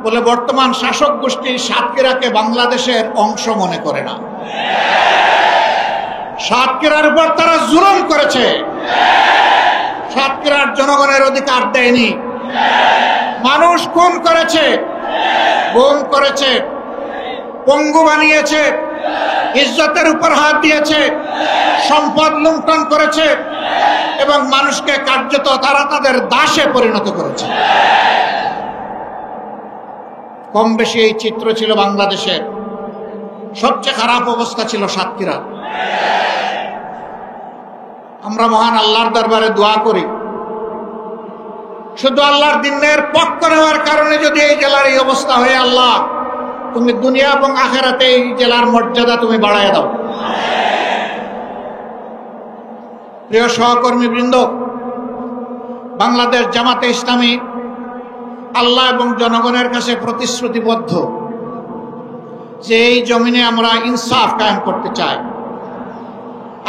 বলে বর্তমান শাসক গোষ্ঠী সাতক্ষীরাকে বাংলাদেশের অংশ মনে করে না। সাতক্ষীরার উপর তারা জুলুম করেছে, সাতক্ষীরার জনগণের অধিকার দেয়নি, মানুষ খুন করেছে, গুম করেছে, পঙ্গু বানিয়েছে, ইজ্জতের উপর হাত দিয়েছে, সম্পদ লুণ্ঠন করেছে এবং মানুষকে কার্যত তারা তাদের দাসে পরিণত করেছে। কম বেশি এই চিত্র ছিল বাংলাদেশের। সবচেয়ে খারাপ অবস্থা ছিল সাতক্ষীরা। আমরা মহান আল্লাহর দরবারে দোয়া করি, শুধু আল্লাহর দ্বীনের পক্ষ নেওয়ার কারণে যদি এই জেলার এই অবস্থা হয়, আল্লাহ তুমি দুনিয়া এবং আখিরাতে এই জেলার মর্যাদা তুমি বাড়ায় দাও। প্রিয় সহকর্মী বৃন্দ, বাংলাদেশ জামাতে ইসলামী আল্লাহ এবং জনগণের কাছে প্রতিশ্রুতিবদ্ধ যে এই জমিনে আমরা ইনসাফ কায়েম করতে চাই,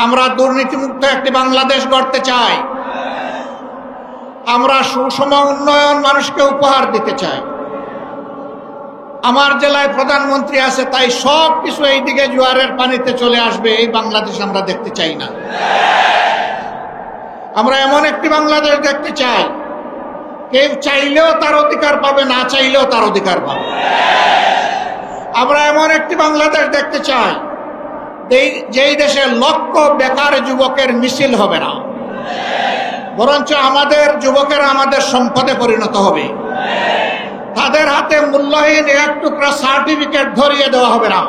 আমরা দুর্নীতিমুক্ত একটি বাংলাদেশ গড়তে চাই, আমরা সুষম উন্নয়ন মানুষকে উপহার দিতে চাই। আমার জেলায় প্রধানমন্ত্রী আছে, তাই সব কিছু এই দিকে জোয়ারের পানিতে চলে আসবে, এই বাংলাদেশ আমরা দেখতে চাই না। আমরা এমন একটি বাংলাদেশ দেখতে চাই, কেউ চাইলেও তার অধিকার পাবে, না চাইলেও তার অধিকার পাবে। আমরা এমন একটি বাংলাদেশ দেখতে চাই যেই দেশে লক্ষ বেকার যুবকের মিছিল হবে না, বরঞ্চ আমাদের যুবকেরা আমাদের সম্পদে পরিণত হবে। তাদের হাতে মূল্যহীন এক টুকরা সার্টিফিকেট ধরিয়ে দেওয়া হবে না,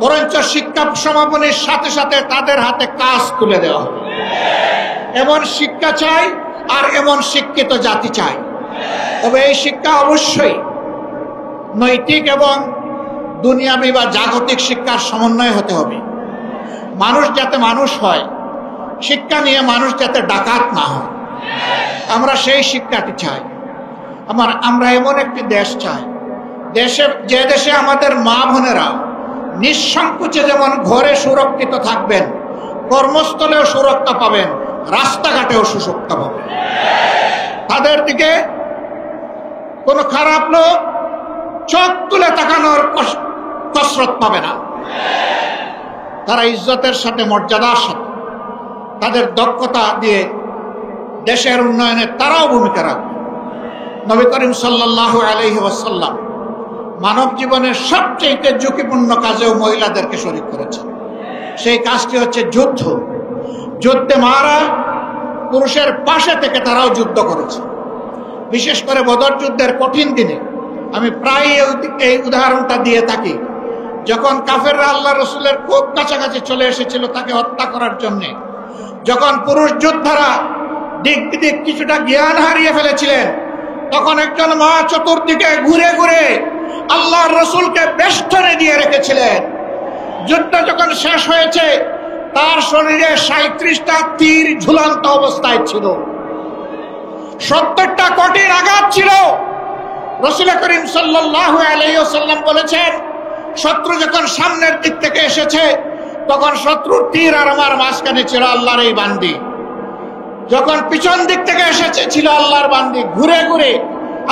বরঞ্চ শিক্ষা সমাপনীর সাথে সাথে তাদের হাতে কাজ তুলে দেওয়া হবে। এমন শিক্ষা চাই আর এমন শিক্ষিত জাতি চাই। তবে এই শিক্ষা অবশ্যই নৈতিক এবং দুনিয়াবি বা জাগতিক শিক্ষার সমন্বয় হতে হবে। মানুষ যাতে মানুষ হয়, শিক্ষা নিয়ে মানুষ যাতে ডাকাত না হয়, আমরা সেই শিক্ষাটি চাই। আমরা এমন একটি দেশ চাই, যে দেশে আমাদের মা বোনেরা নিঃসংকোচে যেমন ঘরে সুরক্ষিত থাকবেন, কর্মস্থলেও সুরক্ষা পাবেন, রাস্তাঘাটেও সুরক্ষা পাবেন। তাদের দিকে কোনো খারাপ লোক চোখ তুলে তাকানোর কসরত পাবে না। তারা ইজ্জতের সাথে, মর্যাদার সাথে, তাদের দক্ষতা দিয়ে দেশের উন্নয়নে তারাও ভূমিকা রাখবে। নবী করিম সাল্লাল্লাহু আলাইহি ওয়াসাল্লাম মানব জীবনের সবচেয়ে ঝুঁকিপূর্ণ কাজেও মহিলাদেরকে শরীক করেছেন। সেই কাজটি হচ্ছে যুদ্ধ। যুদ্ধে মারা পুরুষের পাশে থেকে তারাও যুদ্ধ করেছে। বিশেষ করে বদর যুদ্ধের কঠিন দিনে আমি প্রায় এই উদাহরণটা দিয়ে থাকি। যখন কাফেররা আল্লাহ রসুলের খুব কাছাকাছি চলে এসেছিল তাকে হত্যা করার জন্য, যখন পুরুষ যোদ্ধারা দিক বিদিক কিছুটা জ্ঞান হারিয়ে ফেলেছিলেন, তখন একজন মা চতুর্দিকে ঘুরে ঘুরে আল্লাহর রসুলকে বেষ্টনে দিয়ে রেখেছিলেন। যুদ্ধ যখন শেষ হয়েছে, তার শরীরে 37টা তীর ঝুলন্ত অবস্থায় ছিল, 70টা কঠিন আঘাত ছিল। রাসূল করিম সাল্লাল্লাহু আলাইহি ওয়াসাল্লাম বলেছেন, শত্রু যখন সামনের দিক থেকে এসেছে, তখন শত্রুর তীর আর আমার মাঝখানে ছিল আল্লাহর এই বান্দি। যখন পিছন দিক থেকে এসেছে, ছিল আল্লাহর বান্দি। ঘুরে ঘুরে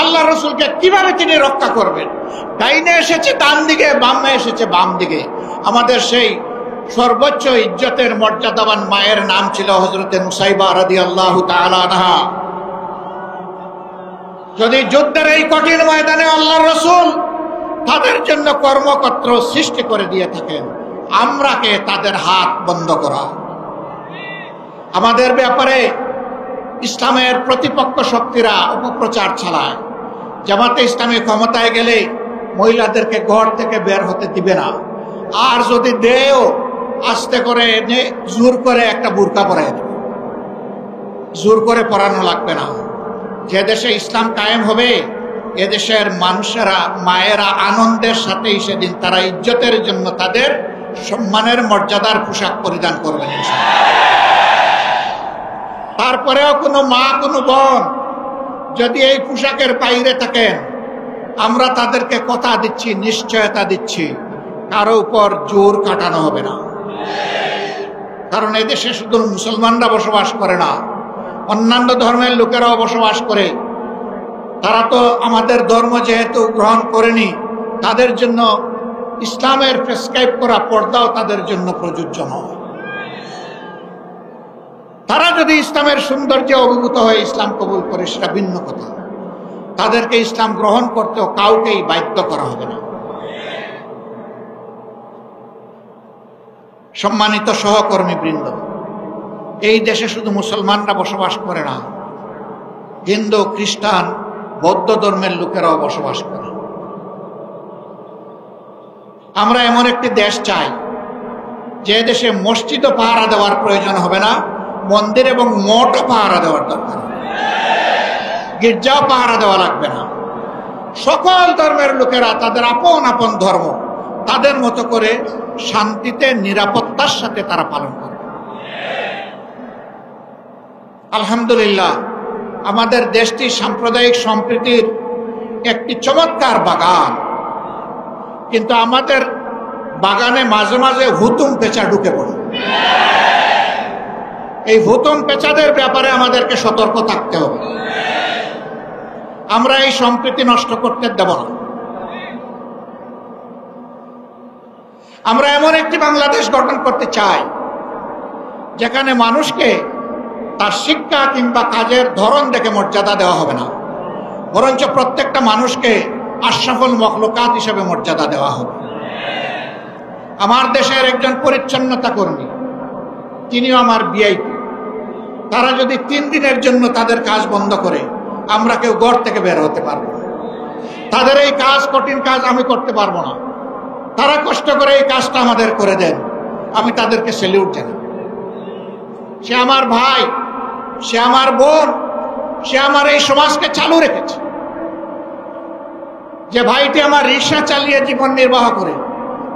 আল্লাহ রসুলকে কিভাবে তিনি রক্ষা করবেন? ডাইনে এসেছে ডান দিকে, বামে এসেছে বাম দিকে। আমাদের সেই সর্বোচ্চ ইজ্জতের মর্যাদাবান মায়ের নাম ছিল হযরতে নুসাইবা রাদিয়াল্লাহু তাআলা আনহা। যদি যুদ্ধের এই কঠিন ময়দানে আল্লাহর রসুল তাদের জন্য কর্মক্ষেত্র সৃষ্টি করে দিয়ে থাকেন, আমরা কে তাদের হাত বন্ধ করা? আমাদের ব্যাপারে ইসলামের প্রতিপক্ষ শক্তিরা অপপ্রচার চালায়। জামাতে ইসলামী ক্ষমতায় গেলে মহিলাদেরকে ঘর থেকে বের হতে দিবে না, আর যদি দেও আস্তে করে জোর করে একটা বুরকা পরায় দেবে। জোর করে পরানো লাগবে না। যে দেশে ইসলাম কায়েম হবে, এদেশের মানুষেরা, মায়েরা আনন্দের সাথেই সেদিন তারা ইজ্জতের জন্য তাদের সম্মানের মর্যাদার পোশাক পরিধান করবেন। তারপরেও কোনো মা, কোনো বোন যদি এই পোশাকের বাইরে থাকেন, আমরা তাদেরকে কথা দিচ্ছি, নিশ্চয়তা দিচ্ছি, কারো উপর জোর কাটানো হবে না। কারণ এদেশে শুধু মুসলমানরা বসবাস করে না, অন্যান্য ধর্মের লোকেরাও বসবাস করে। তারা তো আমাদের ধর্ম যেহেতু গ্রহণ করেনি, তাদের জন্য ইসলামের প্রেসক্রাইব করা পর্দাও তাদের জন্য প্রযোজ্য নয়। তারা যদি ইসলামের সৌন্দর্যে অভিভূত হয়ে ইসলাম কবুল করে সেটা ভিন্ন কথা, তাদেরকে ইসলাম গ্রহণ করতেও কাউকেই বাধ্য করা হবে না। সম্মানিত সহকর্মী বৃন্দ, এই দেশে শুধু মুসলমানরা বসবাস করে না, হিন্দু, খ্রিস্টান, বৌদ্ধ ধর্মের লোকেরাও বসবাস করে। আমরা এমন একটি দেশ চাই যে দেশে মসজিদও পাহারা দেওয়ার প্রয়োজন হবে না, মন্দির এবং মঠও পাহারা দেওয়ার দরকার, গির্জাও পাহারা দেওয়া লাগবে না। সকল ধর্মের লোকেরা তাদের আপন আপন ধর্ম তাদের মতো করে শান্তিতে নিরাপত্তার সাথে তারা পালন করে। আলহামদুলিল্লাহ, আমাদের দেশটি সাম্প্রদায়িক সম্প্রীতির একটি চমৎকার বাগান, কিন্তু আমাদের বাগানে মাঝে মাঝে হুতুম পেঁচা ঢুকে পড়ে। এই হুতুম পেঁচাদের ব্যাপারে আমাদেরকে সতর্ক থাকতে হবে। আমরা এই সম্প্রীতি নষ্ট করতে দেব না। আমরা এমন একটি বাংলাদেশ গঠন করতে চাই যেখানে মানুষকে তার শিক্ষা কিংবা কাজের ধরন দেখে মর্যাদা দেওয়া হবে না, বরঞ্চ প্রত্যেকটা মানুষকে আশরাফুল মখলুকাত হিসেবে মর্যাদা দেওয়া হবে। আমার দেশের একজন পরিচ্ছন্নতা কর্মী, তিনিও আমার ভিআইপি। তারা যদি 3 দিনের জন্য তাদের কাজ বন্ধ করে, আমরা কেউ ঘর থেকে বের হতে পারবো না। তাদের এই কাজ, কঠিন কাজ আমি করতে পারবো না। তারা কষ্ট করে এই কাজটা আমাদের করে দেন, আমি তাদেরকে স্যালিউট জানাই। সে আমার ভাই, সে আমার বোন, সে আমার এই সমাজকে চালু রেখেছে। যে ভাইটি আমার রিক্সা চালিয়ে জীবন নির্বাহ করে,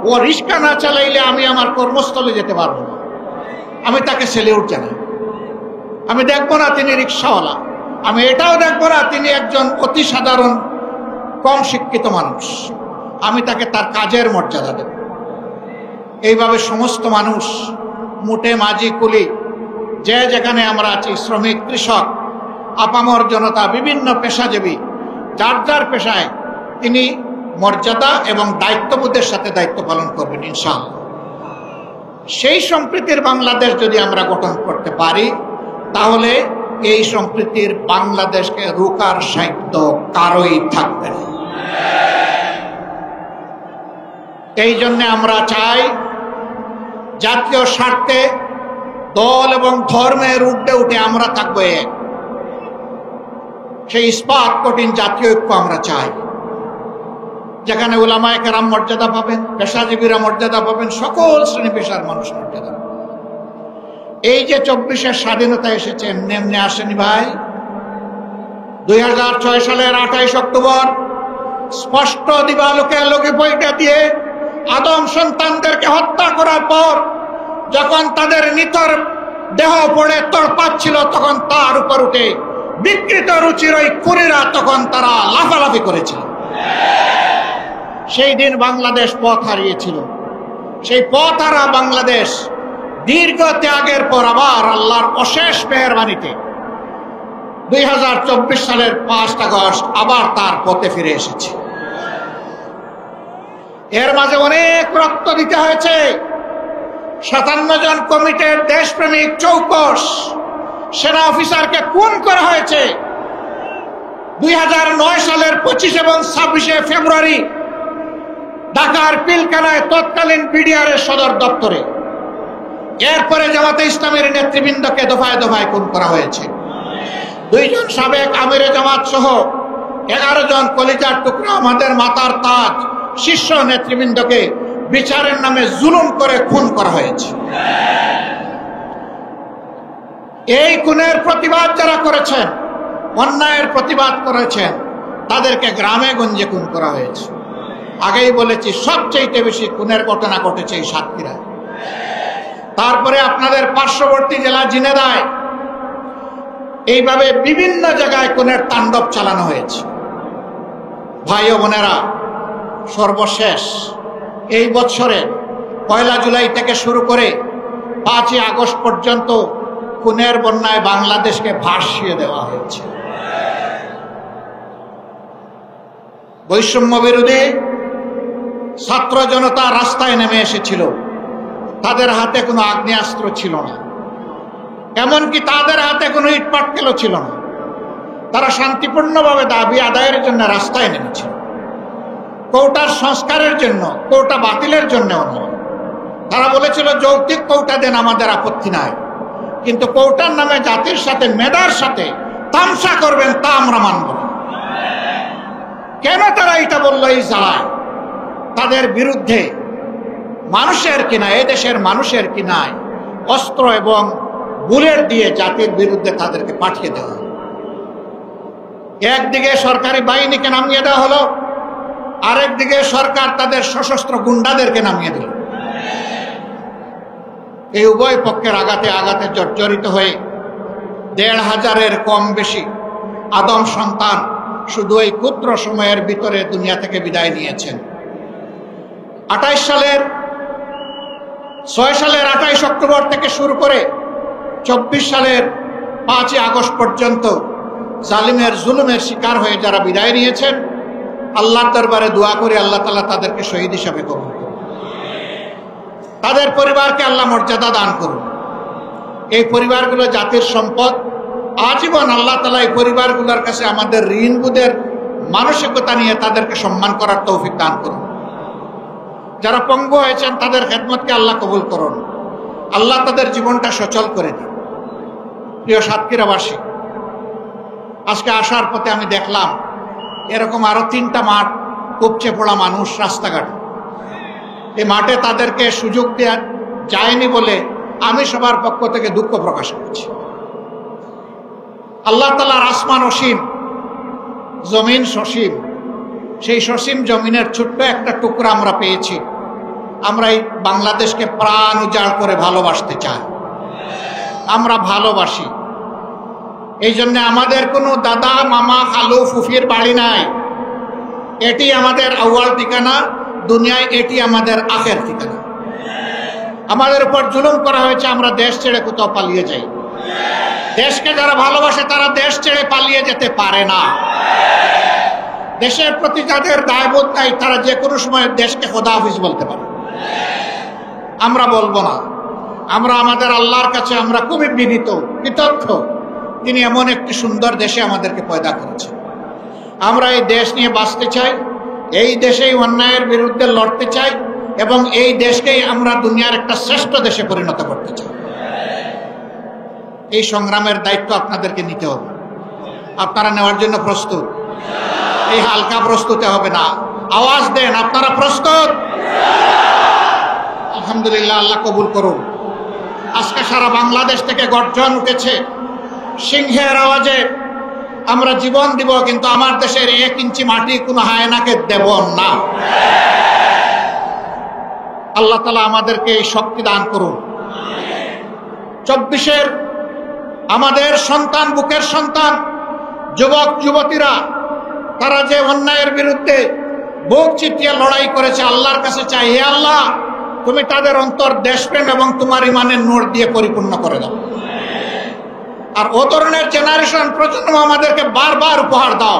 ও রিক্সা না চালাইলে আমি আমার কর্মস্থলে যেতে পারবো না, আমি তাকে স্যালিউট জানাই। আমি দেখবো না তিনি রিক্সাওয়ালা, আমি এটাও দেখবো না তিনি একজন অতি সাধারণ কম শিক্ষিত মানুষ, আমি তাকে তার কাজের মর্যাদা দেব। এইভাবে সমস্ত মানুষ, মুটে মাঝি কুলি, যে যেখানে আমরা আছি, শ্রমিক, কৃষক, আপামর জনতা, বিভিন্ন পেশাজীবী, যার যার পেশায় তিনি মর্যাদা এবং দায়িত্ববোধের সাথে দায়িত্ব পালন করবেন ইনশাআল্লাহ। সেই সম্প্রীতির বাংলাদেশ যদি আমরা গঠন করতে পারি, তাহলে এই সম্প্রীতির বাংলাদেশকে রোকার সাহিত্য কারোই থাকবে না। এই জন্য আমরা চাই জাতীয় স্বার্থে দল এবং ধর্মের ঊর্ধ্বে উঠে আমরা থাকবো এক। সেই ইস্পাত কঠিন জাতীয় ঐক্য আমরা চাই, যেখানে উলামায়ে কেরাম মর্যাদা পাবেন, পেশাজীবীরা মর্যাদা পাবেন, সকল শ্রেণী পেশার মানুষ মর্যাদা পাবেন। এই যে 24-এর স্বাধীনতা এসেছে, এমনি এমনি আসেনি ভাই। 2006 সালের 28 অক্টোবর স্পষ্ট দিবালোকে আলোকে বইটা দিয়ে আদম সন্তানদেরকে হত্যা করার পর যখন তাদের নিথর দেহ পড়ে তড়পাচ্ছিল, তখন তার উপর উঠে বিকৃত রুচির ওই খুনিরা তখন তারা লাফালাফি করেছিল। সেই দিন বাংলাদেশ পথ হারিয়েছিল। সেই পথ হারা বাংলাদেশ দীর্ঘ ত্যাগের পর আবার আল্লাহর অশেষ মেহেরবানিতে 2024 সালের 5 আগস্ট আবার তার পথে ফিরে এসেছে। এর মাঝে অনেক রক্ত দিতে হয়েছে। 57 জন কমিটির দেশপ্রেমিক চৌকস সেনা অফিসারকে খুন করা হয়েছে 2009 সালের 25 এবং 26 ফেব্রুয়ারি ঢাকার পিলখানায় তৎকালীন বিডিআরের সদর দপ্তরে। এরপরে জামাতে ইসলামের নেতৃবৃন্দকে দফায় দফায় খুন করা হয়েছে। 2 জন সাবেক আমিরে জামাত সহ 11 জন কলিজার টুকরা, আমাদের মাতার তাজ শীর্ষ নেতৃবৃন্দকে বিচারের নামে জুলুম করে খুন করা হয়েছে। এই খুনের প্রতিবাদ যারা করেছেন, অন্যায়ের প্রতিবাদ করেছেন, তাদেরকে গ্রামে গঞ্জে খুন করা হয়েছে। আগেই বলেছি, সবচেয়ে বেশি খুনের ঘটনা ঘটেছে এই সাতক্ষীরায়। তারপরে আপনাদের পার্শ্ববর্তী জেলা ঝিনাইদহে এইভাবে বিভিন্ন জায়গায় খুনের তাণ্ডব চালানো হয়েছে। ভাই ও বোনেরা, সর্বশেষ এই বছরে 1 জুলাই থেকে শুরু করে 5 আগস্ট পর্যন্ত খুনের বন্যায় বাংলাদেশকে ভাসিয়ে দেওয়া হয়েছে। বৈষম্য বিরোধী ছাত্র জনতা রাস্তায় নেমে এসেছিল। তাদের হাতে কোনো আগ্নেয়াস্ত্র ছিল না, এমনকি তাদের হাতে কোনো ইটপাটকেলও ছিল না। তারা শান্তিপূর্ণভাবে দাবি আদায়ের জন্য রাস্তায় নেমেছিল। কোটার সংস্কারের জন্য, কোটা বাতিলের জন্যও নয়। তারা বলেছিল যৌক্তিক কোটা দেন, আমাদের আপত্তি নাই, কিন্তু কোটার নামে জাতির সাথে, মেধার সাথে তামসা করবেন তা আমরা মানব না। কেন তারা এটা বললো? এই জ্বালায় তাদের বিরুদ্ধে মানুষের কিনা, এদেশের মানুষের কিনায় অস্ত্র এবং বুলেট দিয়ে জাতির বিরুদ্ধে তাদেরকে পাঠিয়ে দেওয়া। একদিকে সরকারি বাহিনীকে নামিয়ে দেওয়া হলো, আরেকদিকে সরকার তাদের সশস্ত্র গুন্ডাদেরকে নামিয়ে দিল। এই উভয় পক্ষের আঘাতে আঘাতে জর্জরিত হয়ে ১৫০০-এর কম বেশি আদম সন্তান শুধু এই ক্ষুদ্র সময়ের ভিতরে দুনিয়া থেকে বিদায় নিয়েছেন। ৬ সালের ২৮ অক্টোবর থেকে শুরু করে ২৪ সালের ৫ই আগস্ট পর্যন্ত জালিমের জুলুমের শিকার হয়ে যারা বিদায় নিয়েছেন, আল্লাহর দরবারে দোয়া করে আল্লাহ তাআলা তাদেরকে শহীদ হিসাবে কবুল করুন। তাদের পরিবারকে আল্লাহ মর্যাদা দান করুন। এই পরিবারগুলো জাতির সম্পদ। আজীবন আল্লাহ তাআলা এই পরিবারগুলোর কাছে আমাদের ঋণবোধের মানসিকতা নিয়ে তাদেরকে সম্মান করার তৌফিক দান করুন। যারা পঙ্গু হয়েছেন তাদের খেদমতকে আল্লাহ কবুল করুন। আল্লাহ তাদের জীবনটা সচল করে দিন। প্রিয় সাতক্ষীরাবাসী, আজকে আসার পথে আমি দেখলাম এরকম আরো ৩টা মাঠ উপচে পড়া মানুষ রাস্তাঘাটে। এই মাঠে তাদেরকে সুযোগ দেওয়া যায়নি বলে আমি সবার পক্ষ থেকে দুঃখ প্রকাশ করছি। আল্লাহ তাআলার আসমান অসীম, জমিন সসীম। সেই সসীম জমিনের ছোট্ট একটা টুকরা আমরা পেয়েছি। আমরা এই বাংলাদেশকে প্রাণ উজাড় করে ভালোবাসতে চাই। আমরা ভালোবাসি। এই জন্য আমাদের কোনো দাদা, মামা, খালু, ফুফির বাড়ি নাই। এটি আমাদের আউয়াল ঠিকানা দুনিয়ায়, এটি আমাদের আখের ঠিকানা। আমাদের উপর জুলুম করা হয়েছে, আমরা দেশ ছেড়ে কোথাও পালিয়ে যাই। দেশকে যারা ভালোবাসে তারা দেশ ছেড়ে পালিয়ে যেতে পারে না। দেশের প্রতি যাদের দায়বোধ নাই তারা যে কোনো সময় দেশকে খোদা হাফিজ বলতে পারে। আমরা বলবো না। আমরা আমাদের আল্লাহর কাছে আমরা খুবই বিনীত, কৃতজ্ঞ। তিনি এমন একটি সুন্দর দেশে আমাদেরকে পয়দা করেছেন। আমরা এই দেশ নিয়ে বাঁচতে চাই, এই দেশেই অন্যায়ের বিরুদ্ধে লড়তে চাই এবং এই দেশকেই আমরা দুনিয়ার একটা শ্রেষ্ঠ দেশে পরিণত করতে চাই। এই সংগ্রামের দায়িত্ব আপনাদেরকে নিতে হবে। আপনারা নেওয়ার জন্য প্রস্তুত? এই হালকা প্রস্তুতে হবে না। আওয়াজ দেন, আপনারা প্রস্তুত? আলহামদুলিল্লাহ, আল্লাহ কবুল করুন। আজকে সারা বাংলাদেশ থেকে গর্জন উঠেছে সিংহের আওয়াজে। আমরা জীবন দিব, কিন্তু আমার দেশের 1 ইঞ্চি মাটি কোনো হায়নাকে দেব না। আল্লাহ তাআলা আমাদেরকে এই শক্তি দান করুন। 24-এর আমাদের সন্তান, বুকের সন্তান, যুবক যুবতীরা, তারা যে অন্যায়ের বিরুদ্ধে বুক চিতিয়ে লড়াই করেছে, আল্লাহর কাছে চাই, হে আল্লাহ তুমি তাদের অন্তর দেশপ্রেম এবং তোমার ইমানের নূর দিয়ে পরিপূর্ণ করে দাও। আর ও ধরনের জেনারেশন, প্রজন্ম আমাদেরকে বারবার উপহার দাও।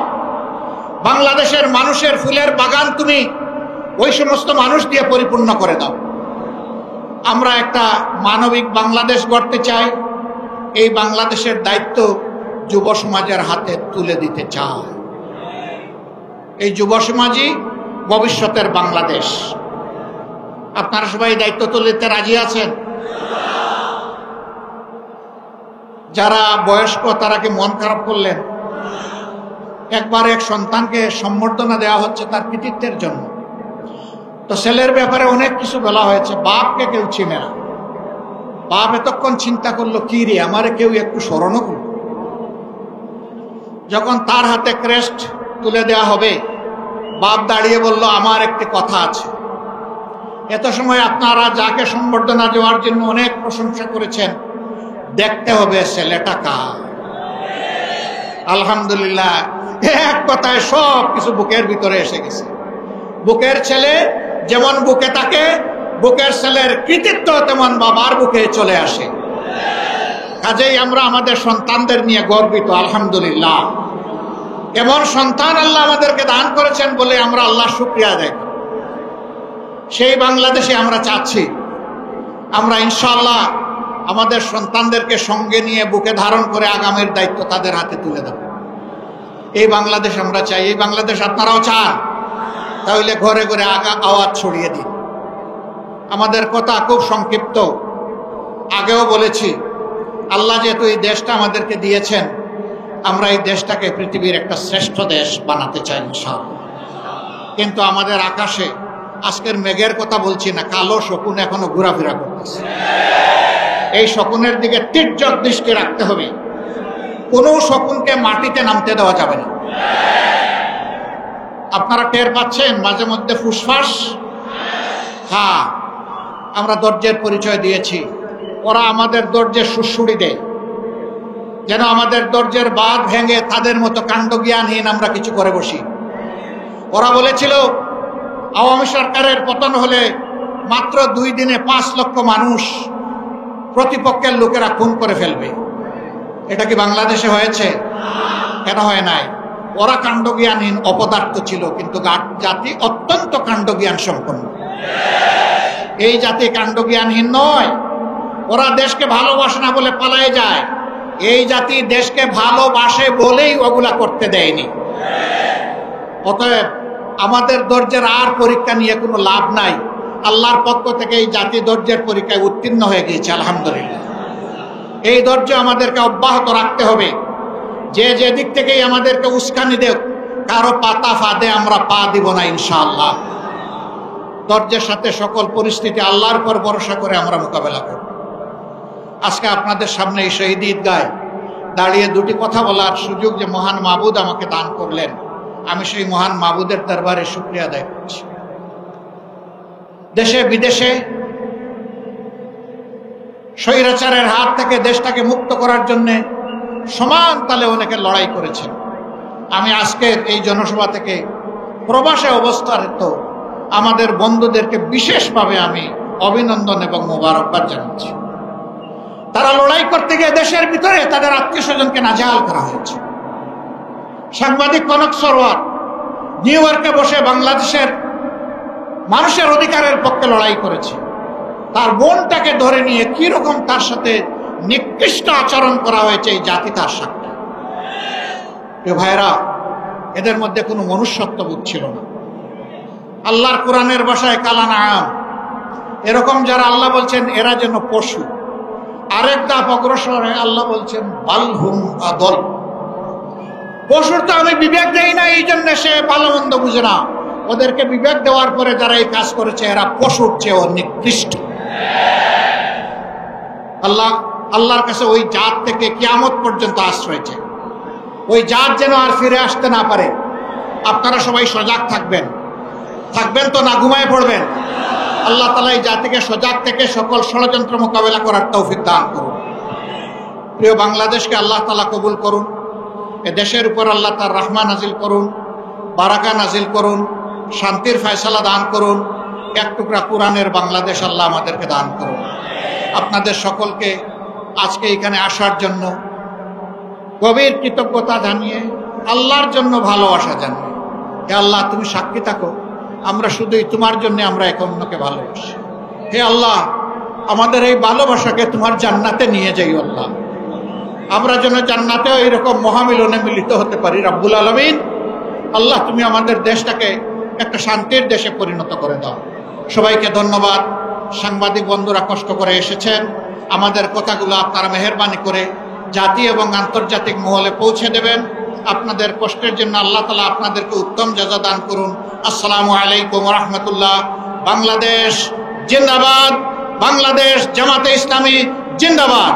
বাংলাদেশের মানুষের ফুলের বাগান তুমি ওই সমস্ত মানুষ দিয়ে পরিপূর্ণ করে দাও। আমরা একটা মানবিক বাংলাদেশ গড়তে চাই। এই বাংলাদেশের দায়িত্ব যুব সমাজের হাতে তুলে দিতে চাই। এই যুব সমাজই ভবিষ্যতের বাংলাদেশ। আপনারা সবাই দায়িত্ব তুলে দিতে রাজি আছেন? যারা বয়স্ক তারা কি মন খারাপ করলেন? একবার এক সন্তানকে সম্বর্ধনা দেওয়া হচ্ছে তার কৃতিত্বের জন্য। তো ছেলের ব্যাপারে অনেক কিছু বলা হয়েছে। বাপকে কেউ চিনে না। বাপ এতক্ষণ চিন্তা করলো, কি রে আমারে কেউ একটু স্মরণও করল। যখন তার হাতে ক্রেস্ট তুলে দেওয়া হবে, বাপ দাঁড়িয়ে বলল, আমার একটি কথা আছে। এত সময় আপনারা যাকে সম্বর্ধনা দেওয়ার জন্য অনেক প্রশংসা করেছেন, দেখতে হবে ছেলেটা কার। আলহামদুলিল্লাহ, এক কথায় সব কিছু বুকের ভিতরে এসে গেছে। বুকের ছেলে যেমন বুকে থাকে, বুকের ছেলের কৃতিত্ব তেমন বাবার বুকে চলে আসে। কাজেই আমরা আমাদের সন্তানদের নিয়ে গর্বিত। আলহামদুলিল্লাহ। এমন সন্তান আল্লাহ আমাদেরকে দান করেছেন বলে আমরা আল্লাহর শুকরিয়া আদায় করি। সেই বাংলাদেশে আমরা চাচ্ছি, আমরা ইনশাআল্লাহ আমাদের সন্তানদেরকে সঙ্গে নিয়ে বুকে ধারণ করে আগামীর দায়িত্ব তাদের হাতে তুলে দেব। এই বাংলাদেশ আমরা চাই। এই বাংলাদেশ আপনারাও চান? তাহলে ঘরে ঘরে আওয়াজ ছড়িয়ে দিন। আমাদের কথা খুব সংক্ষিপ্ত, আগেও বলেছি, আল্লাহ যেহেতু এই দেশটা আমাদেরকে দিয়েছেন, আমরা এই দেশটাকে পৃথিবীর একটা শ্রেষ্ঠ দেশ বানাতে চাই ইনশাআল্লাহ। কিন্তু আমাদের আকাশে আজকের মেঘের কথা বলছি না, কালো শকুন এখনো ঘোরাফেরা করতেছে। এই শকুনের দিকে তীর্যক দৃষ্টি রাখতে হবে। কোনো শকুনকে মাটিতে নামতে দেওয়া যাবে না। আপনারা টের পাচ্ছেন মাঝে মধ্যে ফুসফাস? হ্যাঁ, আমরা ধৈর্যের পরিচয় দিয়েছি, ওরা আমাদের ধৈর্যের সুড়সুড়ি দেয়, যেন আমাদের ধৈর্যের বাঁধ ভেঙে তাদের মতো কাণ্ডজ্ঞানহীন আমরা কিছু করে বসি। ওরা বলেছিল আওয়ামী সরকারের পতন হলে মাত্র 2 দিনে 5 লক্ষ মানুষ প্রতিপক্ষের লোকেরা খুন করে ফেলবে। এটা কি বাংলাদেশে হয়েছে? কেন হয় নাই? ওরা কাণ্ডজ্ঞানহীন অপদার্থ ছিল, কিন্তু জাতি অত্যন্ত কাণ্ডজ্ঞান সম্পন্ন। এই জাতি কাণ্ডজ্ঞানহীন নয়। ওরা দেশকে ভালোবাসে না বলে পালায়ে যায়। এই জাতি দেশকে ভালোবাসে বলেই ওগুলা করতে দেয়নি। অতএব আমাদের ধৈর্যের আর পরীক্ষা নিয়ে কোনো লাভ নাই। আল্লাহর পক্ষ থেকে এই জাতি ধৈর্যের পরীক্ষায় উত্তীর্ণ হয়ে গিয়েছে, আলহামদুলিল্লাহ। এই ধৈর্য আমাদেরকে অব্যাহত রাখতে হবে। যে দিক থেকেই আমাদেরকে উস্কানি দেব, কারো পাতা ফাঁদে আমরা পা দিব না ইনশাআল্লাহ। ধৈর্যের সাথে সকল পরিস্থিতি আল্লাহর উপর ভরসা করে আমরা মোকাবেলা করব। আজকে আপনাদের সামনে এই শহীদ ঈদগায় দাঁড়িয়ে 2টি কথা বলার সুযোগ যে মহান মাবুদ আমাকে দান করলেন, আমি সেই মহান মাবুদের দরবারে শুকরিয়া আদায় করছি। দেশে বিদেশে স্বৈরাচারের হাত থেকে দেশটাকে মুক্ত করার জন্য সমান তালে অনেকে লড়াই করেছেন। আমি আজকের এই জনসভা থেকে প্রবাসে অবস্থারত আমাদের বন্ধুদেরকে বিশেষভাবে আমি অভিনন্দন এবং মোবারকবাদ জানাচ্ছি। তারা লড়াই করতে গিয়ে দেশের ভিতরে তাদের আত্মীয় স্বজনকে নাজেহাল করা হয়েছে। সাংবাদিক কনক সরোয়ার নিউ ইয়র্কে বসে বাংলাদেশের মানুষের অধিকারের পক্ষে লড়াই করেছে। তার বোনটাকে ধরে নিয়ে কি রকম তার সাথে নিকৃষ্ট আচরণ করা হয়েছে এই জাতি তার সাক্ষী। প্রিয় ভাইরা, এদের মধ্যে কোনো মনুষ্যত্ববোধ ছিল না। আল্লাহর কোরআনের ভাষায় কালানাম, এরকম যারা আল্লাহ বলছেন এরা যেন পশু। আরেক ধাপ অগ্রসরে আল্লাহ বলছেন বালহুম আদল। পশুর তো আমি বিবেক দেই না, এই জন্য সে ভালো মন্দ বুঝে না। ওদেরকে বিবেক দেওয়ার পরে যারা এই কাজ করেছে এরা পশুর চেয়েও নিকৃষ্ট। আল্লাহর কাছে ওই জাত থেকে কিয়ামত পর্যন্ত আশ্রয় চাই। ওই জাত যেন আর ফিরে আসতে না পারে। আপনারা সবাই সজাগ থাকবেন তো না ঘুমায় পড়বেন? আল্লাহ তাআলা এই জাতিকে সজাগ থেকে সকল ষড়যন্ত্র মোকাবেলা করার তৌফিক দান করুন। প্রিয় বাংলাদেশকে আল্লাহ তাআলা কবুল করুন। এ দেশের উপর আল্লাহ তার রহমত নাজিল করুন, বারাকা নাজিল করুন, শান্তির ফয়সালা দান করুন। এক টুকরা কোরআনের বাংলাদেশ আল্লাহ আমাদেরকে দান করুন। আপনাদের সকলকে আজকে এখানে আসার জন্য গভীর কৃতজ্ঞতা জানিয়ে, আল্লাহর জন্য ভালোবাসা জানিয়ে, হে আল্লাহ তুমি সাক্ষী থাকো, আমরা শুধুই তোমার জন্য আমরা এক অন্যকে ভালোবাসি। হে আল্লাহ, আমাদের এই ভালোবাসাকে তোমার জান্নাতে নিয়ে যাই আল্লাহ। আমরা যেন জান্নাতেও এইরকম মহামিলনে মিলিত হতে পারি রব্বুল আলামিন। আল্লাহ তুমি আমাদের দেশটাকে একটা শান্তির দেশে পরিণত করে দাও। সবাইকে ধন্যবাদ। সাংবাদিক বন্ধুরা কষ্ট করে এসেছেন, আমাদের কথাগুলো আপনারা মেহেরবানি করে জাতি এবং আন্তর্জাতিক মহলে পৌঁছে দেবেন। আপনাদের কষ্টের জন্য আল্লাহ তাআলা আপনাদেরকে উত্তম জাযা দান করুন। আসসালামু আলাইকুম ওয়া রাহমাতুল্লাহ। বাংলাদেশ জিন্দাবাদ, বাংলাদেশ জামাতে ইসলামী জিন্দাবাদ।